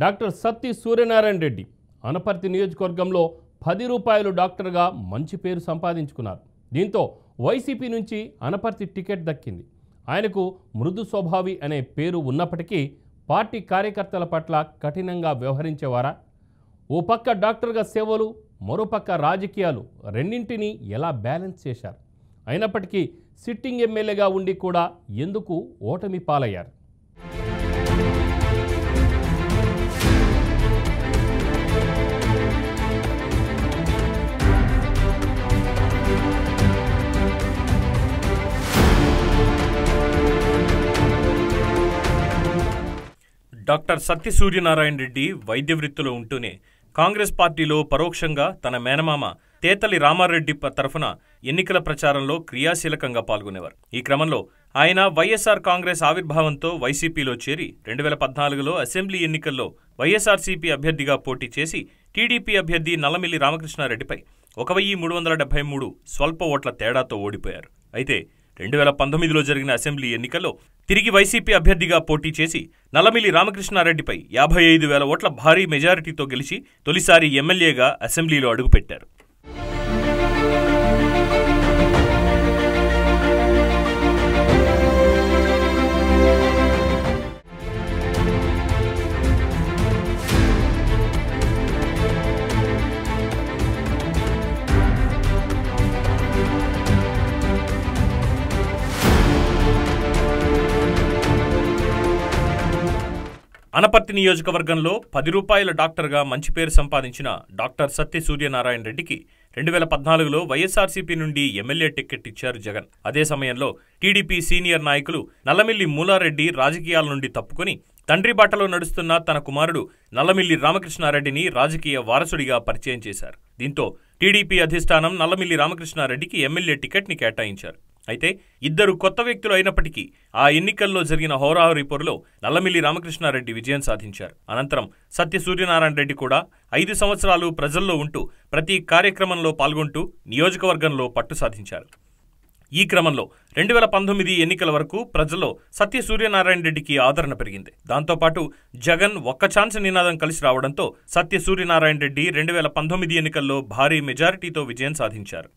Doctor Satti Suryanarayana Reddy Anaparthi నియోజకవర్గంలో 10 రూపాయలు డాక్టర్గా మంచి పేరు సంపాదించుకున్నారు. దీంతో వైసీపీ నుంచి అనపర్తి టికెట్ దక్కింది. ఆయనకు మృదు స్వభావి అనే పేరు ఉన్నప్పటికీ పార్టీ కార్యకర్తల పట్ల కఠినంగా వ్యవహరించేవారా? ఓ పక్క డాక్టర్గా సేవలు, మరోపక్క రాజకీయాలు రెండింటినీ ఎలా బ్యాలెన్స్ చేశారు? అయినప్పటికీ సిట్టింగ్ ఎమ్మెల్యేగా ఉండి కూడా ఎందుకు ఓటమి పాలయ్యారు? డాక్టర్ సత్తి సూర్యనారాయణ రెడ్డి వైద్య వృత్తిలో ఉంటూనే కాంగ్రెస్ పార్టీలో పరోక్షంగా తన మేనమామ తేతలి రామారెడ్డి తరఫున ఎన్నికల ప్రచారంలో క్రియాశీలకంగా పాల్గొనేవారు. ఈ క్రమంలో ఆయన వైఎస్ఆర్ కాంగ్రెస్ ఆవిర్భావంతో వైసీపీలో చేరి 2014లో అసెంబ్లీ ఎన్నికల్లో వైఎస్ఆర్సీపీ అభ్యర్థిగా పోటీ చేసి టీడీపీ అభ్యర్థి నల్లమిల్లి రామకృష్ణారెడ్డిపై 1373 స్వల్ప ఓట్ల తేడాతో ఓడిపోయారు. అయితే 2019లో జరిగిన అసెంబ్లీ ఎన్నికల్లో తిరిగి వైసీపీ అభ్యర్థిగా పోటీ చేసి నల్లమిల్లి రామకృష్ణారెడ్డిపై 55,000 ఓట్ల భారీ మెజారిటీతో గెలిచి తొలిసారి ఎమ్మెల్యేగా అసెంబ్లీలో అడుగుపెట్టారు. అనపర్తి నియోజకవర్గంలో 10 రూపాయల డాక్టర్గా మంచి పేరు సంపాదించిన డాక్టర్ సత్తి సూర్యనారాయణ రెడ్డికి 2014లో వైఎస్ఆర్సీపీ నుండి ఎమ్మెల్యే టికెట్ ఇచ్చారు జగన్. అదే సమయంలో టీడీపీ సీనియర్ నాయకులు నల్లమిల్లి మూలారెడ్డి రాజకీయాల నుండి తప్పుకొని తండ్రి బాటలో నడుస్తున్న తన కుమారుడు నల్లమిల్లి రామకృష్ణారెడ్డిని రాజకీయ వారసుడిగా పరిచయం చేశారు. దీంతో టీడీపీ అధిష్టానం నల్లమిల్లి రామకృష్ణారెడ్డికి ఎమ్మెల్యే టికెట్ని కేటాయించారు. అయితే ఇద్దరు కొత్త వ్యక్తులు అయినప్పటికీ ఆ ఎన్నికల్లో జరిగిన హోరాహోరీ పోరులో నల్లమిల్లి రామకృష్ణారెడ్డి విజయం సాధించారు. అనంతరం సత్య సూర్యనారాయణ రెడ్డి కూడా 5 సంవత్సరాలు ప్రజల్లో ఉంటూ ప్రతి కార్యక్రమంలో పాల్గొంటూ నియోజకవర్గంలో పట్టు సాధించారు. ఈ క్రమంలో 2019 ఎన్నికల వరకు ప్రజల్లో సత్య సూర్యనారాయణ రెడ్డికి ఆదరణ పెరిగింది. దాంతోపాటు జగన్ ఒక్క ఛాన్స్ నినాదం కలిసి రావడంతో సత్య సూర్యనారాయణ రెడ్డి 2019 ఎన్నికల్లో భారీ మెజారిటీతో విజయం సాధించారు.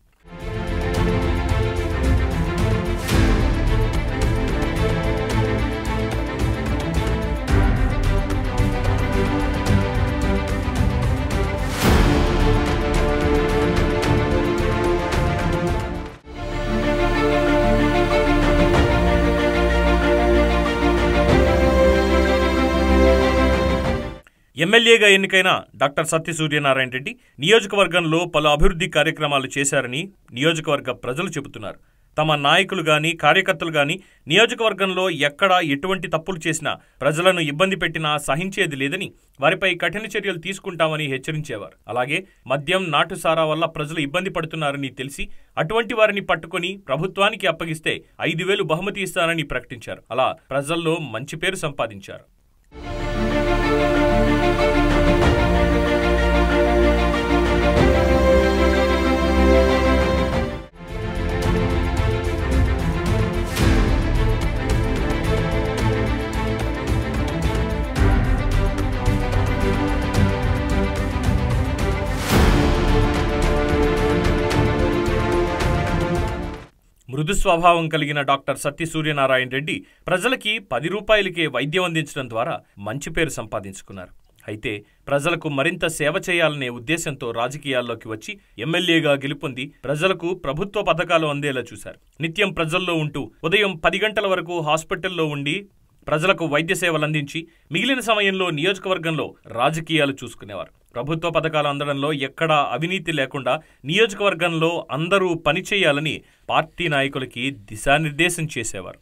ఎమ్మెల్యేగా ఎన్నికైన డాక్టర్ సత్య సూర్యనారాయణ రెడ్డి నియోజకవర్గంలో పలు అభివృద్ధి కార్యక్రమాలు చేశారని నియోజకవర్గ ప్రజలు చెబుతున్నారు. తమ నాయకులు గాని కార్యకర్తలు గాని నియోజకవర్గంలో ఎక్కడా ఎటువంటి తప్పులు చేసినా ప్రజలను ఇబ్బంది పెట్టినా సహించేది లేదని, వారిపై కఠిన చర్యలు తీసుకుంటామని హెచ్చరించేవారు. అలాగే మద్యం నాటుసారా వల్ల ప్రజలు ఇబ్బంది పడుతున్నారని తెలిసి అటువంటి వారిని పట్టుకుని ప్రభుత్వానికి అప్పగిస్తే 5,000 బహుమతి ఇస్తానని ప్రకటించారు. అలా ప్రజల్లో మంచి పేరు సంపాదించారు. మృదు స్వభావం కలిగిన డాక్టర్ సత్తి సూర్యనారాయణ రెడ్డి ప్రజలకి 10 రూపాయలకే వైద్యం అందించడం ద్వారా మంచి పేరు సంపాదించుకున్నారు. అయితే ప్రజలకు మరింత సేవ చేయాలనే ఉద్దేశంతో రాజకీయాల్లోకి వచ్చి ఎమ్మెల్యేగా గెలుపొంది ప్రజలకు ప్రభుత్వ పథకాలు అందేలా చూశారు. నిత్యం ప్రజల్లో ఉంటూ ఉదయం 10 గంటల వరకు హాస్పిటల్లో ఉండి ప్రజలకు వైద్య సేవలు అందించి మిగిలిన సమయంలో నియోజకవర్గంలో రాజకీయాలు చూసుకునేవారు. ప్రభుత్వ పథకాలు అందడంలో ఎక్కడా అవినీతి లేకుండా నియోజకవర్గంలో అందరూ పనిచేయాలని పార్టీ నాయకులకి దిశానిర్దేశం చేసేవారు.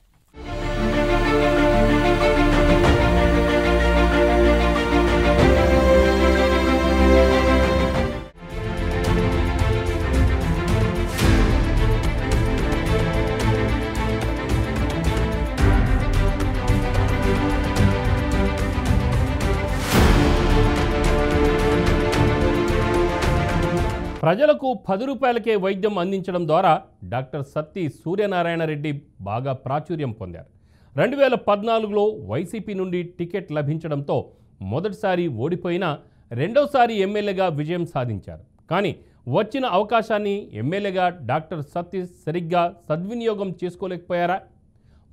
ప్రజలకు 10 రూపాయలకే వైద్యం అందించడం ద్వారా డాక్టర్ సత్తి సూర్యనారాయణ రెడ్డి బాగా ప్రాచుర్యం పొందారు. 2014లో వైసీపీ నుండి టికెట్ లభించడంతో మొదటిసారి ఓడిపోయినా రెండోసారి ఎమ్మెల్యేగా విజయం సాధించారు. కానీ వచ్చిన అవకాశాన్ని ఎమ్మెల్యేగా డాక్టర్ సతీష్ సరిగ్గా సద్వినియోగం చేసుకోలేకపోయారా?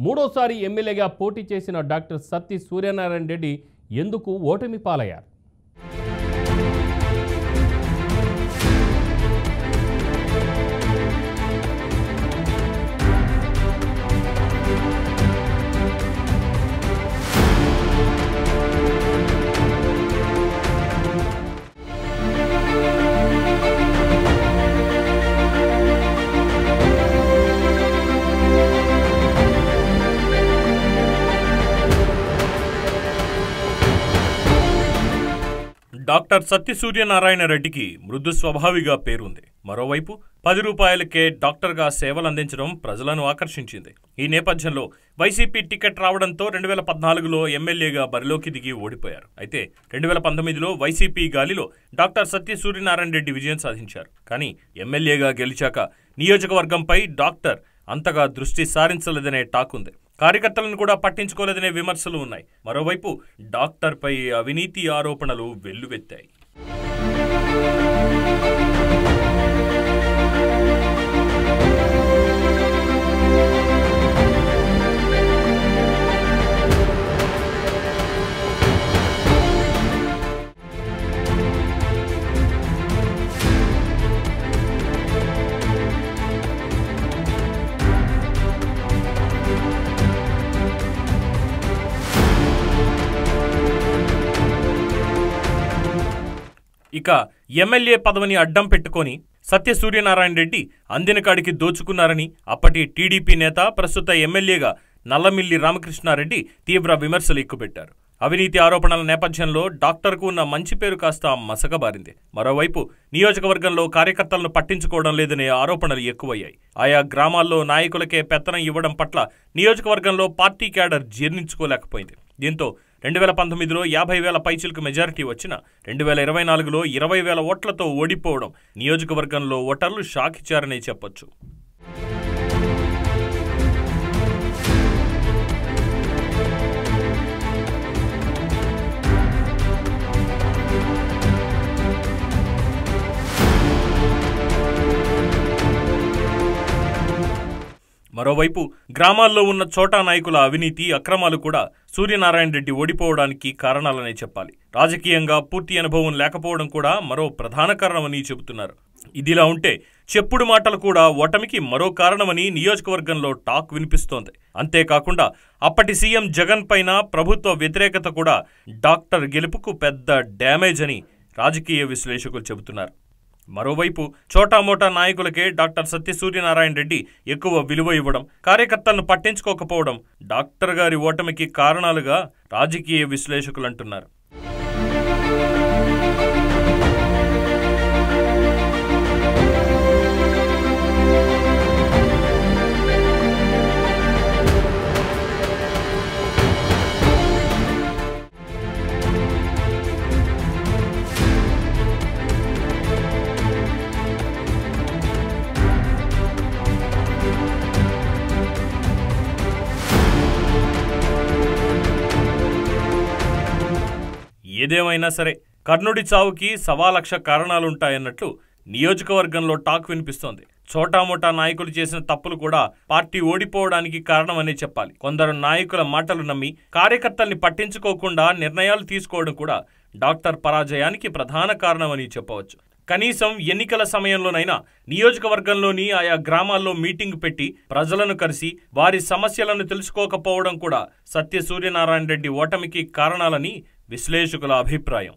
మూడోసారి ఎమ్మెల్యేగా పోటీ చేసిన డాక్టర్ సతీష్ సూర్యనారాయణ రెడ్డి ఎందుకు ఓటమి పాలయ్యారు? డాక్టర్ సత్య సూర్యనారాయణ రెడ్డికి మృదు స్వభావిగా పేరుంది. మరోవైపు 10 రూపాయలకే డాక్టర్గా సేవలందించడం ప్రజలను ఆకర్షించింది. ఈ నేపథ్యంలో వైసీపీ టికెట్ రావడంతో 2014లో ఎమ్మెల్యేగా బరిలోకి దిగి ఓడిపోయారు. అయితే 2019లో వైసీపీ గాలిలో డాక్టర్ సత్య సూర్యనారాయణ రెడ్డి విజయం సాధించారు. కానీ ఎమ్మెల్యేగా గెలిచాక నియోజకవర్గంపై డాక్టర్ అంతగా దృష్టి సారించలేదనే టాక్ ఉంది. కార్యకర్తలను కూడా పట్టించుకోలేదనే విమర్శలు ఉన్నాయి. మరోవైపు డాక్టర్పై అవినీతి ఆరోపణలు వెల్లువెత్తాయి. ఇక ఎమ్మెల్యే పదవిని అడ్డం పెట్టుకొని సత్య సూర్యనారాయణ రెడ్డి అందిన కాడికి దోచుకున్నారని అప్పటి టీడీపీ నేత ప్రస్తుత ఎమ్మెల్యేగా నల్లమిల్లి రామకృష్ణారెడ్డి తీవ్ర విమర్శలు ఎక్కుపెట్టారు. అవినీతి ఆరోపణల నేపథ్యంలో డాక్టర్కు ఉన్న మంచి పేరు కాస్త మసకబారింది. మరోవైపు నియోజకవర్గంలో కార్యకర్తలను పట్టించుకోవడం లేదనే ఆరోపణలు ఎక్కువయ్యాయి. ఆయా గ్రామాల్లో నాయకులకే పెత్తనం ఇవ్వడం పట్ల నియోజకవర్గంలో పార్టీ క్యాడర్ జీర్ణించుకోలేకపోయింది. దీంతో 2019లో 50,000 పైచిలకు మెజారిటీ వచ్చిన 2024లో 20,000 ఓట్లతో ఓడిపోవడం నియోజకవర్గంలో ఓటర్లు షాక్ ఇచ్చారనే చెప్పొచ్చు. మరోవైపు గ్రామాల్లో ఉన్న చోటా నాయకుల అవినీతి అక్రమాలు కూడా సూర్యనారాయణ రెడ్డి ఓడిపోవడానికి కారణాలనే చెప్పాలి. రాజకీయంగా పూర్తి అనుభవం లేకపోవడం కూడా మరో ప్రధాన కారణమని చెబుతున్నారు. ఇదిలా ఉంటే చెప్పుడు మాటలు కూడా ఓటమికి మరో కారణమని నియోజకవర్గంలో టాక్ వినిపిస్తోంది. అంతేకాకుండా అప్పటి సీఎం జగన్ పైన ప్రభుత్వ వ్యతిరేకత కూడా డాక్టర్ గెలుపుకు పెద్ద డ్యామేజ్ అని రాజకీయ విశ్లేషకులు చెబుతున్నారు. మరోవైపు చోటామోటా నాయకులకే డాక్టర్ సత్య సూర్యనారాయణ రెడ్డి ఎక్కువ విలువ ఇవ్వడం, కార్యకర్తలను పట్టించుకోకపోవడం డాక్టర్ గారి ఓటమికి కారణాలుగా రాజకీయ విశ్లేషకులు అంటున్నారు. ఏదేమైనా సరే కర్ణుడి చావుకి 1,00,000 కారణాలుంటాయన్నట్లు నియోజకవర్గంలో టాక్ వినిపిస్తోంది. చోటామోటా నాయకులు చేసిన తప్పులు కూడా పార్టీ ఓడిపోవడానికి కారణమనే చెప్పాలి. కొందరు నాయకుల మాటలు నమ్మి కార్యకర్తల్ని పట్టించుకోకుండా నిర్ణయాలు తీసుకోవడం కూడా డాక్టర్ పరాజయానికి ప్రధాన కారణమని చెప్పవచ్చు. కనీసం ఎన్నికల సమయంలోనైనా నియోజకవర్గంలోని ఆయా గ్రామాల్లో మీటింగ్ పెట్టి ప్రజలను కలిసి వారి సమస్యలను తెలుసుకోకపోవడం కూడా సత్య సూర్యనారాయణ రెడ్డి ఓటమికి కారణాలని విశ్లేషకుల అభిప్రాయం.